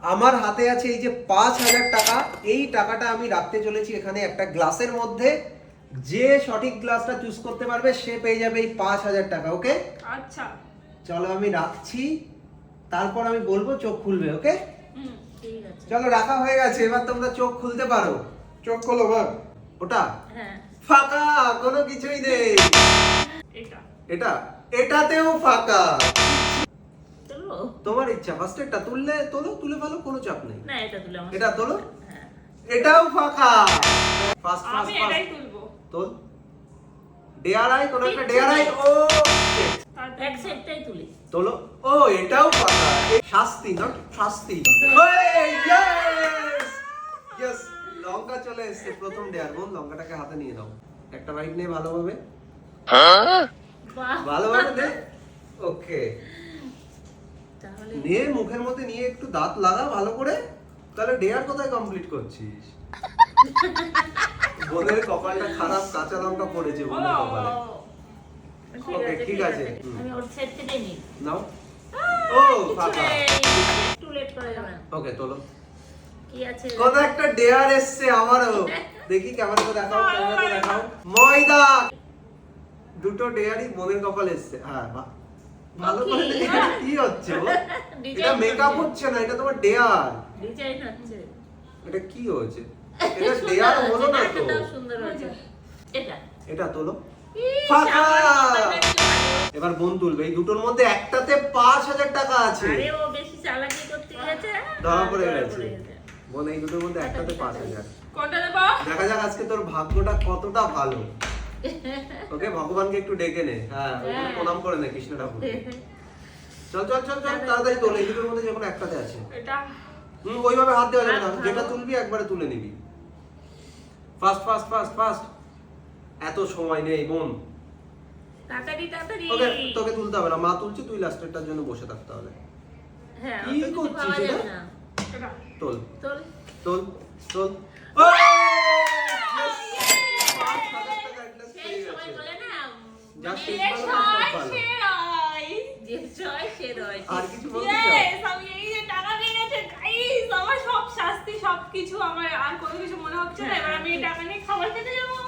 আমার হাতে আছে এই যে 5,000 টাকা। এই টাকাটা আমি রাখতে চলেছি এখানে একটা গ্লাসের মধ্যে। যে সঠিক গ্লাসটা চুজ করতে পারবে সে পেয়ে যাবে এই 5,000 টাকা। ওকে, আচ্ছা চলো আমি রাখছি, তারপর আমি বলবো, চোখ খুলবে। ওকে, ঠিক আছে। চলো রাখা হয়ে গেছে, এবার তোমরা চোখ খুলতে পারো। চোখ খোলো বাবা। ওটা হ্যাঁ, ফাঁকা, কোনো কিছুই নেই। এটা এটা এটাতেও ফাঁকা। তুলবো? তোমার ইচ্ছা, ফার্স্ট এটা তুললে তোলো, তুলে ফেলো, কোনো চাপ নেই। না, এটা তুলে আমার। এটা তোলো, হ্যাঁ। এটাও ফাঁকা। ফার্স্ট আমি এটাই তুলবো। তোল, ডেয়ার আই, কোন একটা ডেয়ার আই। ও এক সাইডটাই তুলি। তোলো, ও এটাও পাতা। শাস্তি, নট শাস্তি। ইয়েস ইয়েস, লঙ্কা চলে এসেছে প্রথম ডেয়ার। বোন, লঙ্কাটাকে হাতে নিয়ে নাও, একটা বাইট নে ভালোভাবে, বাহ, ভালোভাবে দে। ওকে, তাহলে নিয়ে মুখের মধ্যে নিয়ে একটু দাঁত লাগা ভালো করে। তাহলে ডেয়ার কোথায় কমপ্লিট করছিস? বোনের কপালটা খারাপ, কাঁচা লঙ্কা পড়েছে বোনের কপালে। ওকে, ঠিক আছে। আমি ওর সাইড থেকে নিই। নাও। ও ফাঁকা। একটু লেট করে যাবে। ওকে, তোলো। কি আছে? কত একটা ডেয়ার এসছে আমারও। দেখি ক্যামেরাতে দেখাও, ক্যামেরাতে দেখাও। ময়দা। দুটো ডেয়ারই বোনের কপালে এসছে। হ্যাঁ, বাহ, ভালো করে কি? দেখে। কি হচ্ছে ও? ডিজাইন এটা মেকআপ হচ্ছে না, এটা তোমার ডেয়ার। ডিজাইন হচ্ছে। এটা কি হয়েছে? এটা ডেয়ার হলো না তো। এটাও সুন্দর হয়েছে। এটা এটা তোলো। ইস, ফাঁকা। আমার মাথাটা একটু ভালো। এবার বোন তুলবে। এই দুটোর মধ্যে একটাতে 5,000 টাকা আছে। আরে ও বেশি চালাকি করতে গেছে। ধরা পড়ে ধরা গেছে। গেছে। বোন, এই দুটোর মধ্যে একটাতে 5,000। কোনটা দেবো? দেখা যাক আজকে তোর ভাগ্যটা কতটা ভালো। ওকে, ভগবানকে একটু ডেকে নে। হ্যাঁ, ওখানে প্রণাম করে নে কৃষ্ণ ঠাকুর। চল চল চল চল, তাড়াতাড়ি তোল। এই দুটোর মধ্যে যে কোনো একটাতে আছে। এটা ওইভাবে হাত দেওয়া যাবে না, হাত যেটা ভালো। তুলবি একবারে তুলে নিবি। ফাস্ট ফাস্ট ফাস্ট ফাস্ট, এত সময় নেই বোন। তাড়াতাড়ি তাড়াতাড়ি। ওকে, তোকে তুলতে হবে না, মা তুলছে, তুই লাস্টেরটার জন্য বসে থাকতে হবে। হ্যাঁ, কি অত কিছু করছিস পাওয়া যাবে এটা? না। এটা তোল তোল। তোল তোল। সেই সময় বলে না, যা মানে শেষ যে ভালো, ছয় সব ভালো। সে রয়। যে ছয় সে রয়। আর কিছু বলতে চাও? Yes, আমি এই যে টাকা পেয়ে গেছে গাইস, আমার সব শাস্তি সবকিছু, আমার আর কোনো কিছু মনে হচ্ছে না। এবার আমি এই টাকা নিয়ে খাবার খেতে যাবো।